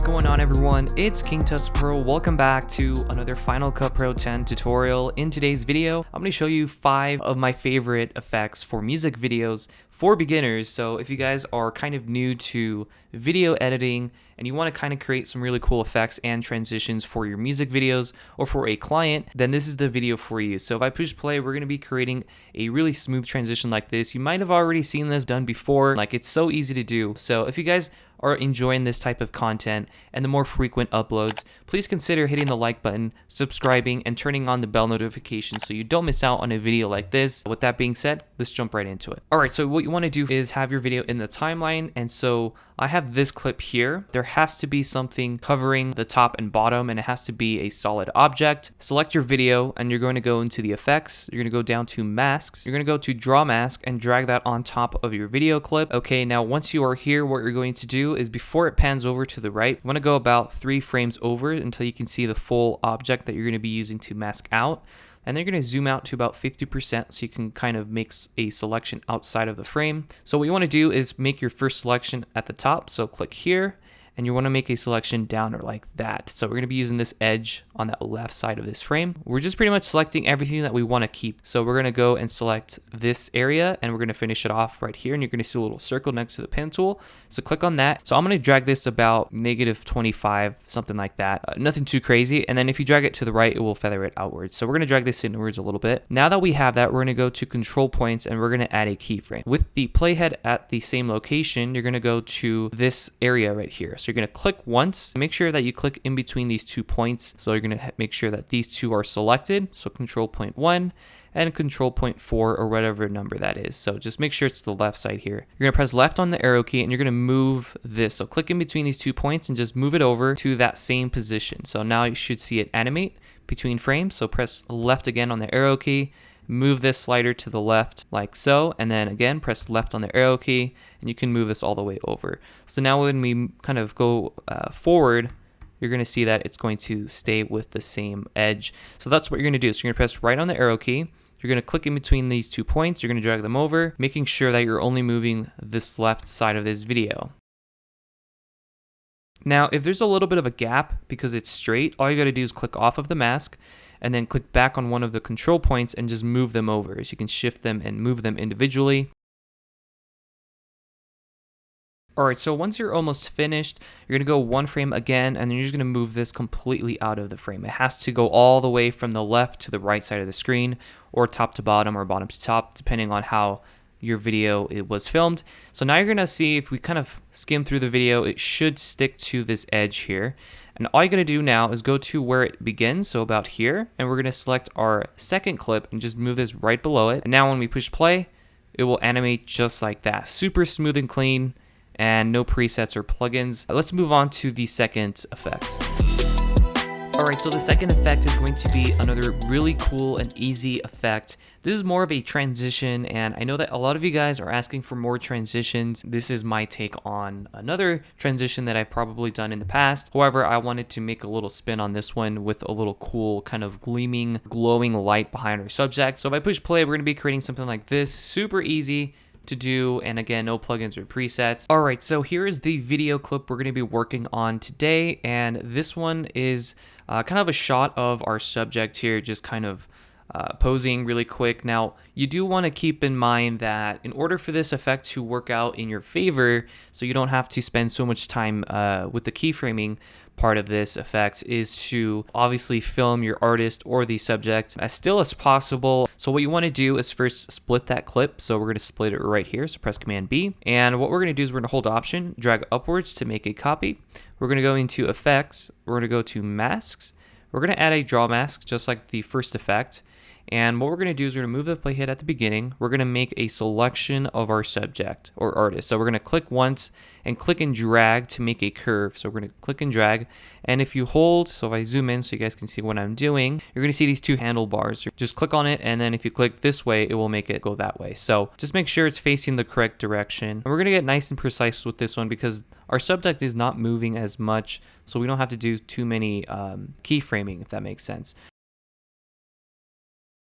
What's going on, everyone? It's KingTutsPro. Welcome back to another Final Cut Pro 10 tutorial. In today's video, I'm going to show you 5 of my favorite effects for music videos for beginners. So if you guys are kind of new to video editing and you want to kind of create some really cool effects and transitions for your music videos or for a client, then this is the video for you. So if I push play, we're going to be creating a really smooth transition like this. You might have already seen this done before. Like, it's so easy to do. So if you guys are enjoying this type of content and the more frequent uploads, please consider hitting the like button, subscribing, and turning on the bell notification so you don't miss out on a video like this. With that being said, let's jump right into it. Alright, so what you want to do is have your video in the timeline, and so I have this clip here. There has to be something covering the top and bottom, and it has to be a solid object. Select your video, and you're going to go into the effects. You're going to go down to masks. You're going to go to draw mask and drag that on top of your video clip. Okay, now once you are here, what you're going to do is before it pans over to the right, you want to go about 3 frames over until you can see the full object that you're going to be using to mask out. And they're going to zoom out to about 50% so you can kind of make a selection outside of the frame. So what you want to do is make your first selection at the top. So click here, and you want to make a selection down or like that. So we're going to be using this edge on that left side of this frame. We're just pretty much selecting everything that we want to keep. So we're going to go and select this area, and we're going to finish it off right here. And you're going to see a little circle next to the pen tool. So click on that. So I'm going to drag this about -25, something like that. Nothing too crazy. And then if you drag it to the right, it will feather it outwards. So we're going to drag this inwards a little bit. Now that we have that, we're going to go to control points, and we're going to add a keyframe. With the playhead at the same location, you're going to go to this area right here. So you're going to click once, make sure that you click in between these 2 points. So you're going to make sure that these 2 are selected. So control point 1 and control point 4 or whatever number that is. So just make sure it's the left side here. You're going to press left on the arrow key, and you're going to move this. So click in between these 2 points and just move it over to that same position. So now you should see it animate between frames. So press left again on the arrow key, move this slider to the left like so, and then again press left on the arrow key, and you can move this all the way over. So now when we kind of go forward, you're going to see that it's going to stay with the same edge. So that's what you're going to do. So you're going to press right on the arrow key. You're going to click in between these 2 points. You're going to drag them over, making sure that you're only moving this left side of this video. Now, if there's a little bit of a gap because it's straight, all you got to do is click off of the mask and then click back on one of the control points and just move them over. So you can shift them and move them individually. Alright, so once you're almost finished, you're going to go 1 frame again, and then you're just going to move this completely out of the frame. It has to go all the way from the left to the right side of the screen, or top to bottom, or bottom to top, depending on how your video it was filmed. So now you're going to see, if we kind of skim through the video, it should stick to this edge here. And all you're going to do now is go to where it begins, so about here, and we're going to select our second clip and just move this right below it. And now when we push play, it will animate just like that. Super smooth and clean, and no presets or plugins. Let's move on to the second effect. Alright, so the second effect is going to be another really cool and easy effect. This is more of a transition, and I know that a lot of you guys are asking for more transitions. This is my take on another transition that I've probably done in the past. However, I wanted to make a little spin on this one with a little cool kind of gleaming, glowing light behind our subject. So if I push play, we're going to be creating something like this. Super easy to do, and again, no plugins or presets. Alright, so here is the video clip we're going to be working on today, and this one is kind of a shot of our subject here, just kind of posing really quick. Now, you do want to keep in mind that in order for this effect to work out in your favor, so you don't have to spend so much time with the keyframing part of this effect, is to obviously film your artist or the subject as still as possible. So what you want to do is first split that clip. So we're going to split it right here. So press Command B. And what we're going to do is we're going to hold Option, drag upwards to make a copy. We're going to go into Effects. We're going to go to Masks. We're going to add a draw mask just like the first effect. And what we're going to do is we're going to move the playhead at the beginning. We're going to make a selection of our subject or artist. So we're going to click once and click and drag to make a curve. So we're going to click and drag. And if you hold, so if I zoom in so you guys can see what I'm doing, you're going to see these 2 handlebars. Just click on it, and then if you click this way, it will make it go that way. So just make sure it's facing the correct direction. And we're going to get nice and precise with this one because our subject is not moving as much, so we don't have to do too many keyframing, if that makes sense.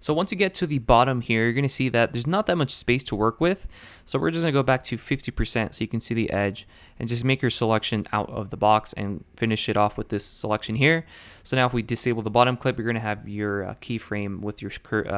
So once you get to the bottom here, you're going to see that there's not that much space to work with. So we're just going to go back to 50% so you can see the edge and just make your selection out of the box and finish it off with this selection here. So now if we disable the bottom clip, you're going to have your keyframe with your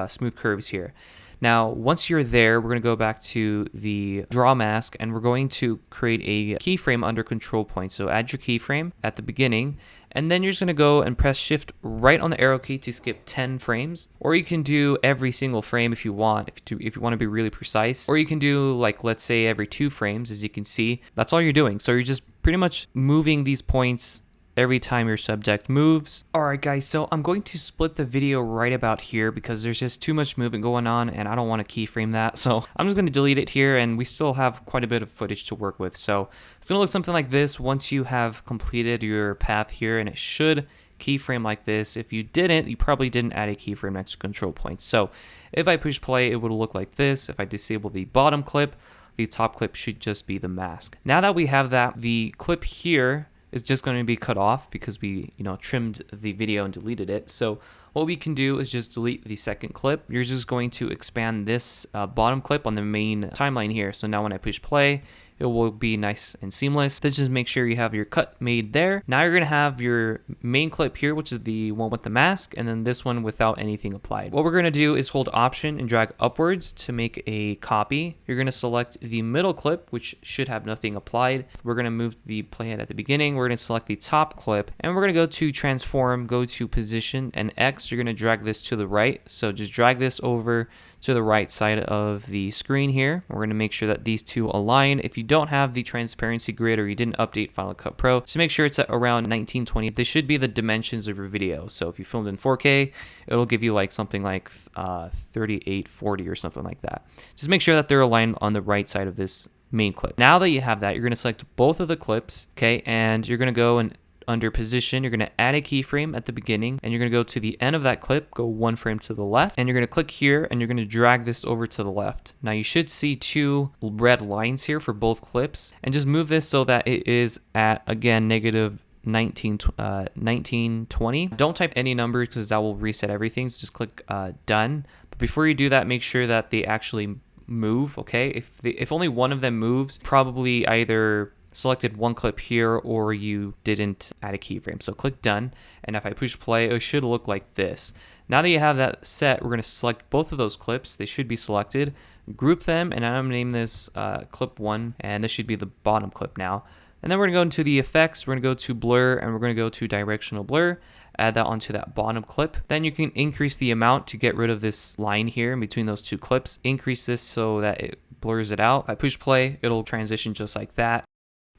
smooth curves here. Now, once you're there, we're going to go back to the draw mask and we're going to create a keyframe under control point. So add your keyframe at the beginning, and then you're just going to go and press shift right on the arrow key to skip 10 frames, or you can do every single frame if you want, if you want to be really precise, or you can do like, let's say every 2 frames. As you can see, that's all you're doing. So you're just pretty much moving these points every time your subject moves. Alright guys, so I'm going to split the video right about here because there's just too much movement going on and I don't want to keyframe that. So I'm just going to delete it here, and we still have quite a bit of footage to work with. So it's going to look something like this once you have completed your path here, and it should keyframe like this. If you didn't, you probably didn't add a keyframe next to control point. So if I push play, it would look like this. If I disable the bottom clip, the top clip should just be the mask. Now that we have that, the clip here is just going to be cut off because we, trimmed the video and deleted it. So what we can do is just delete the second clip. You're just going to expand this bottom clip on the main timeline here. So now when I push play, it will be nice and seamless. Then just make sure you have your cut made there. Now you're gonna have your main clip here, which is the one with the mask, and then this one without anything applied. What we're gonna do is hold Option and drag upwards to make a copy. You're gonna select the middle clip, which should have nothing applied. We're gonna move the playhead at the beginning. We're gonna select the top clip, and we're gonna go to Transform, go to Position, and X. You're gonna drag this to the right. So just drag this over to the right side of the screen here. We're going to make sure that these two align. If you don't have the transparency grid or you didn't update Final Cut Pro, just make sure it's at around 1920. This should be the dimensions of your video. So if you filmed in 4K, it'll give you like something like 3840 or something like that. Just make sure that they're aligned on the right side of this main clip. Now that you have that, you're going to select both of the clips, okay, and you're going to go and under position, you're going to add a keyframe at the beginning, and you're going to go to the end of that clip, go 1 frame to the left, and you're going to click here, and you're going to drag this over to the left. Now you should see 2 red lines here for both clips, and just move this so that it is at, again, negative 1920. Don't type any numbers because that will reset everything, so just click done. But before you do that, make sure that they actually move, okay? If only one of them moves, probably either selected one clip here or you didn't add a keyframe. So click done, and if I push play, it should look like this. Now that you have that set, we're going to select both of those clips. They should be selected, group them, and I'm going to name this clip 1, and this should be the bottom clip now. And then we're going to go into the effects, we're going to go to blur, and we're going to go to directional blur, add that onto that bottom clip. Then you can increase the amount to get rid of this line here in between those 2 clips. Increase this so that it blurs it out. If I push play, it'll transition just like that.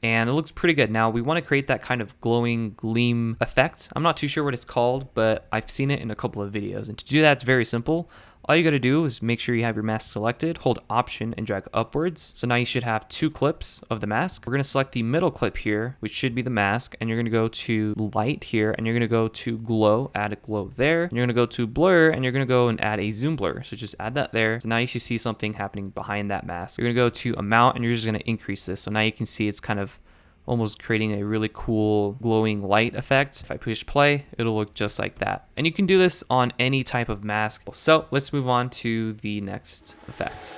And it looks pretty good. Now we want to create that kind of glowing gleam effect. I'm not too sure what it's called, but I've seen it in a couple of videos. And to do that, it's very simple. All you got to do is make sure you have your mask selected, hold Option and drag upwards. So now you should have 2 clips of the mask. We're going to select the middle clip here, which should be the mask, and you're going to go to light here, and you're going to go to glow, add a glow there. And you're going to go to blur, and you're going to go and add a zoom blur. So just add that there. So now you should see something happening behind that mask. You're going to go to amount, and you're just going to increase this. So now you can see it's kind of almost creating a really cool glowing light effect. If I push play, it'll look just like that. And you can do this on any type of mask. So let's move on to the next effect.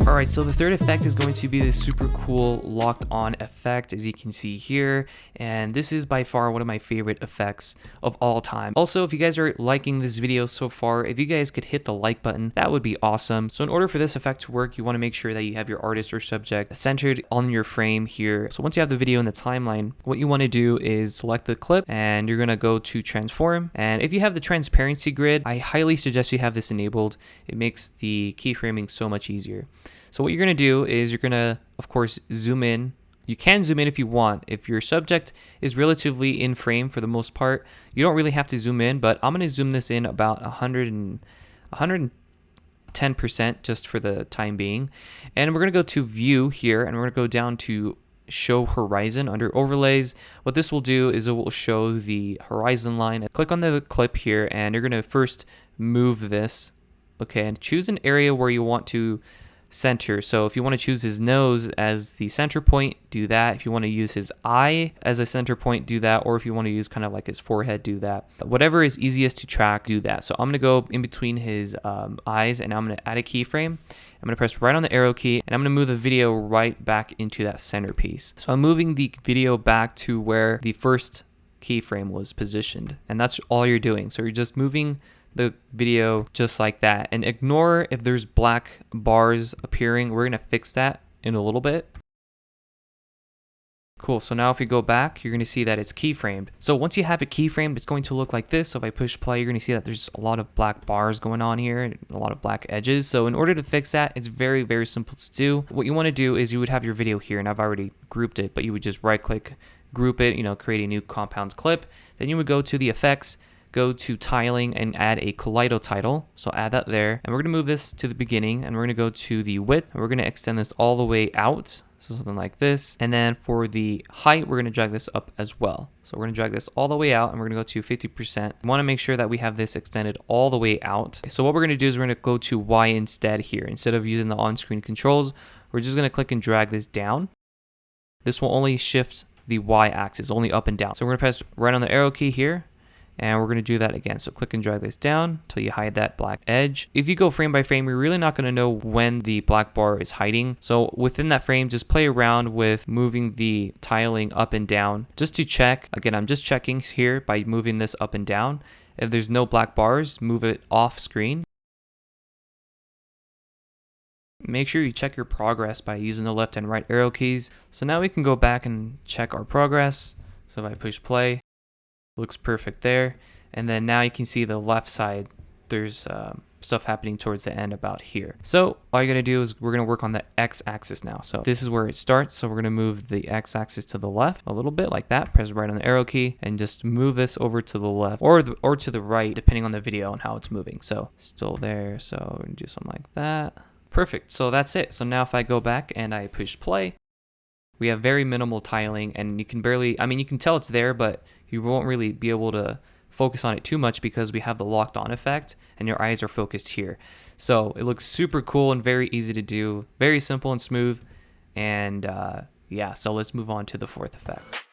Alright, so the third effect is going to be this super cool locked on effect, as you can see here, and this is by far one of my favorite effects of all time. Also, if you guys are liking this video so far, if you guys could hit the like button, that would be awesome. So in order for this effect to work, you want to make sure that you have your artist or subject centered on your frame here. So once you have the video in the timeline, what you want to do is select the clip, and you're going to go to Transform, and if you have the transparency grid, I highly suggest you have this enabled. It makes the keyframing so much easier. So what you're going to do is you're going to, of course, zoom in. You can zoom in if you want. If your subject is relatively in frame for the most part, you don't really have to zoom in, but I'm going to zoom this in about 110% just for the time being. And we're going to go to View here, and we're going to go down to Show Horizon under Overlays. What this will do is it will show the horizon line. Click on the clip here, and you're going to first move this, okay, and choose an area where you want to center. So if you want to choose his nose as the center point, do that. If you want to use his eye as a center point, do that. Or if you want to use kind of like his forehead, do that. Whatever is easiest to track, do that. So I'm going to go in between his eyes, and I'm going to add a keyframe. I'm going to press right on the arrow key, and I'm going to move the video right back into that centerpiece. So I'm moving the video back to where the first keyframe was positioned, and that's all you're doing. So you're just moving the video just like that, and ignore if there's black bars appearing. We're going to fix that in a little bit. Cool, so now if we go back, you're going to see that it's keyframed. So once you have it keyframed, it's going to look like this. So if I push play, you're going to see that there's a lot of black bars going on here, and a lot of black edges. So in order to fix that, it's very, very simple to do. What you want to do is you would have your video here, and I've already grouped it, but you would just right click, group it, create a new compound clip. Then you would go to the effects, go to tiling, and add a kaleido title. So add that there, and we're going to move this to the beginning, and we're going to go to the width, and we're going to extend this all the way out. So something like this. And then for the height, we're going to drag this up as well. So we're going to drag this all the way out, and we're going to go to 50%. We want to make sure that we have this extended all the way out. So what we're going to do is we're going to go to Y instead here. Instead of using the on-screen controls, we're just going to click and drag this down. This will only shift the Y axis, only up and down. So we're going to press right on the arrow key here, and we're going to do that again. So click and drag this down until you hide that black edge. If you go frame by frame, you're really not going to know when the black bar is hiding. So within that frame, just play around with moving the tiling up and down just to check. Again, I'm just checking here by moving this up and down. If there's no black bars, move it off screen. Make sure you check your progress by using the left and right arrow keys. So now we can go back and check our progress. So if I push play, looks perfect there. And then now you can see the left side, there's stuff happening towards the end about here. So all you're going to do is we're going to work on the x-axis now. So this is where it starts. So we're going to move the x-axis to the left a little bit like that. Press right on the arrow key and just move this over to the left or to the right, depending on the video and how it's moving. So still there. So we're going to do something like that. Perfect. So that's it. So now if I go back and I push play, we have very minimal tiling, and you can barely, you can tell it's there, but you won't really be able to focus on it too much because we have the locked on effect and your eyes are focused here. So it looks super cool and very easy to do, very simple and smooth. And yeah, so let's move on to the fourth effect.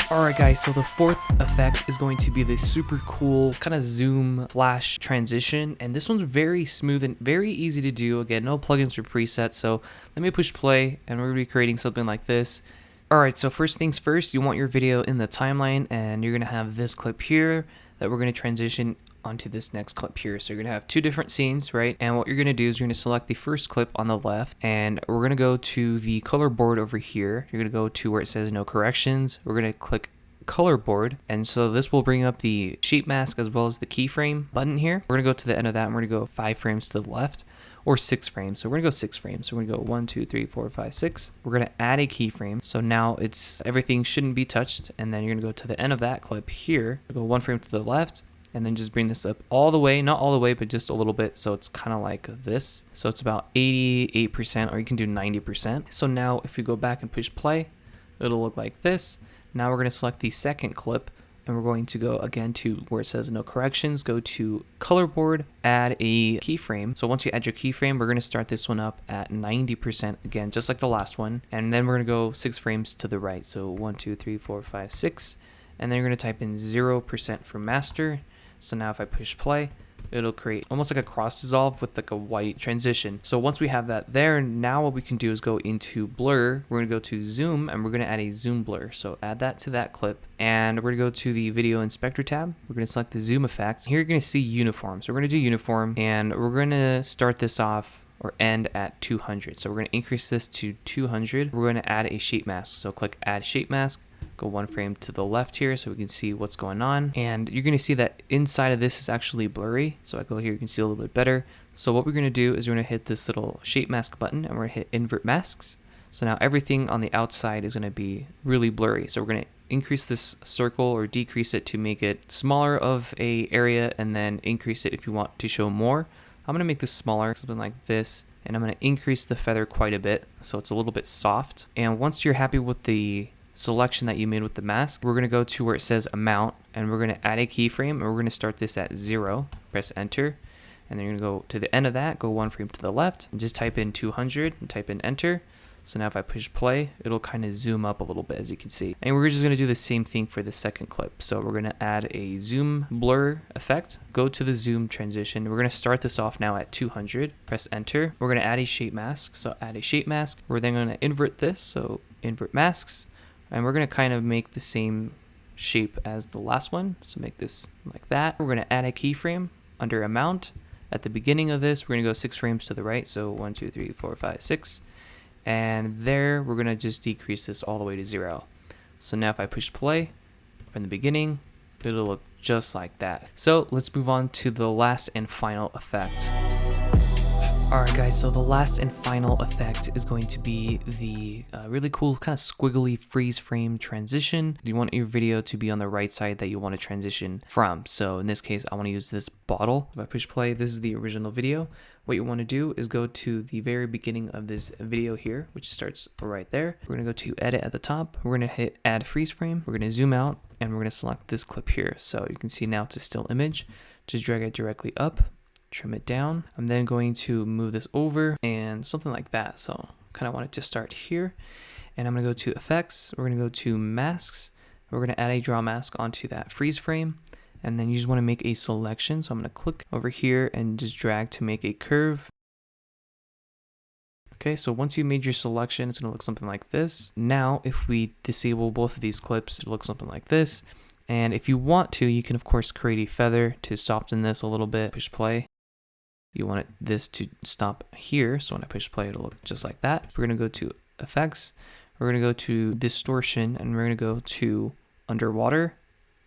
Alright guys, so the fourth effect is going to be this super cool kind of zoom flash transition, and this one's very smooth and very easy to do. Again, no plugins or presets, so let me push play and we're going to be creating something like this. Alright, so first things first, you want your video in the timeline, and you're going to have this clip here that we're going to transition onto this next clip here. So you're going to have two different scenes, right? And what you're going to do is you're going to select the first clip on the left, and we're going to go to the color board over here. You're going to go to where it says no corrections. We're going to click color board, and so this will bring up the sheet mask as well as the keyframe button here. We're going to go to the end of that, and we're going to go 5 frames to the left, or 6 frames. So we're going to go 6 frames. So we're going to go 1, 2, 3, 4, 5, 6. We're going to add a keyframe. So now it's everything shouldn't be touched, and then you're going to go to the end of that clip here. Go 1 frame to the left, and then just bring this up all the way, not all the way, but just a little bit. So it's kind of like this. So it's about 88%, or you can do 90%. So now if we go back and push play, it'll look like this. Now we're going to select the second clip, and we're going to go again to where it says no corrections, go to color board, add a keyframe. So once you add your keyframe, we're going to start this one up at 90% again, just like the last one. And then we're going to go 6 frames to the right. So 1, 2, 3, 4, 5, 6. And then you're going to type in 0% for master. So now if I push play, it'll create almost like a cross dissolve with like a white transition. So once we have that there, now what we can do is go into blur. We're going to go to zoom, and we're going to add a zoom blur. So add that to that clip, and we're going to go to the video inspector tab. We're going to select the zoom effect. Here you're going to see uniform. So we're going to do uniform, and we're going to start this off or end at 200. So we're going to increase this to 200. We're going to add a shape mask. So click add shape mask. Go 1 frame to the left here so we can see what's going on. And you're going to see that inside of this is actually blurry. So I go here, you can see a little bit better. So what we're going to do is we're going to hit this little shape mask button, and we're going to hit invert masks. So now everything on the outside is going to be really blurry. So we're going to increase this circle or decrease it to make it smaller of a area, and then increase it if you want to show more. I'm going to make this smaller, something like this. And I'm going to increase the feather quite a bit so it's a little bit soft. And once you're happy with the selection that you made with the mask, we're going to go to where it says amount, and we're going to add a keyframe, and we're going to start this at 0. Press enter, and then you're gonna go to the end of that, go one frame to the left, and just type in 200 and type in enter. So now if I push play, it'll kind of zoom up a little bit, as you can see. And we're just gonna do the same thing for the second clip. So we're gonna add a zoom blur effect, go to the zoom transition. We're gonna start this off now at 200, press enter. We're gonna add a shape mask, so add a shape mask. We're then gonna invert this, so invert masks. And we're gonna kind of make the same shape as the last one. So make this like that. We're gonna add a keyframe under amount. At the beginning of this, we're gonna go 6 frames to the right. So 1, 2, 3, 4, 5, 6. And there, we're gonna just decrease this all the way to 0. So now if I push play from the beginning, it'll look just like that. So let's move on to the last and final effect. Alright guys, so the last and final effect is going to be the really cool kind of squiggly freeze frame transition. You want your video to be on the right side that you want to transition from. So in this case, I want to use this bottle. If I push play, this is the original video. What you want to do is go to the very beginning of this video here, which starts right there. We're going to go to edit at the top. We're going to hit add freeze frame. We're going to zoom out and we're going to select this clip here. So you can see now it's a still image. Just drag it directly up. Trim it down. I'm then going to move this over and something like that. So kind of want it to start here. And I'm going to go to effects. We're going to go to masks. We're going to add a draw mask onto that freeze frame. And then you just want to make a selection. So I'm going to click over here and just drag to make a curve. Okay, so once you made your selection, it's going to look something like this. Now, if we disable both of these clips, it'll look something like this. And if you want to, you can of course create a feather to soften this a little bit. Push play. You want this to stop here, so when I push play, it'll look just like that. We're going to go to effects, we're going to go to distortion, and we're going to go to underwater.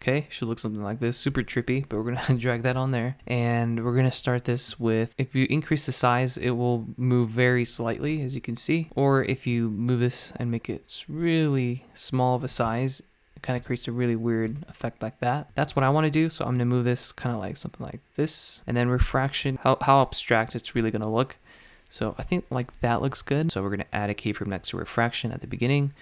Okay, should look something like this, super trippy, but we're going to drag that on there. And we're going to start this with, if you increase the size, it will move very slightly, as you can see. Or if you move this and make it really small of a size, kind of creates a really weird effect like that. That's what I want to do. So I'm going to move this kind of like something like this. And then refraction, how abstract it's really going to look. So I think like that looks good. So we're going to add a keyframe next to refraction at the beginning.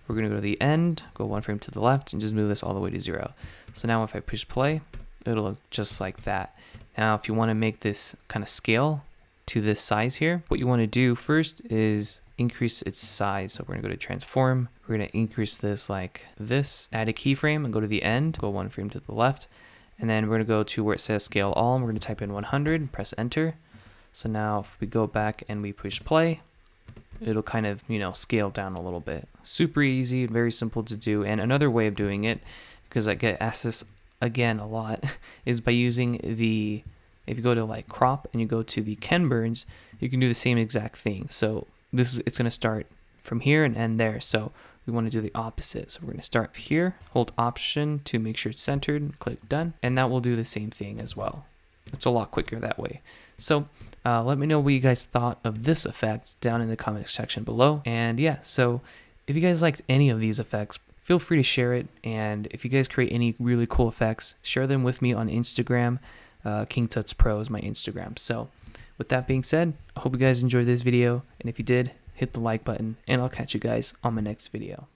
We're going to go to the end, go one frame to the left, and just move this all the way to 0. So now if I push play, it'll look just like that. Now if you want to make this kind of scale to this size here, what you want to do first is increase its size. So we're going to go to transform. We're going to increase this like this, add a keyframe and go to the end, go one frame to the left. And then we're going to go to where it says scale all, and we're going to type in 100 and press enter. So now if we go back and we push play, it'll kind of, scale down a little bit. Super easy, very simple to do. And another way of doing it, because I get asked this again a lot, is by using the, if you go to like crop and you go to the Ken Burns, you can do the same exact thing. So it's going to start from here and end there. So we want to do the opposite. So we're going to start here, hold option to make sure it's centered, click done, and that will do the same thing as well. It's a lot quicker that way. So let me know what you guys thought of this effect down in the comment section below. And yeah, so if you guys liked any of these effects, feel free to share it. And if you guys create any really cool effects, share them with me on Instagram. KingTutsPro is my Instagram. So with that being said, I hope you guys enjoyed this video. And if you did, hit the like button, and I'll catch you guys on my next video.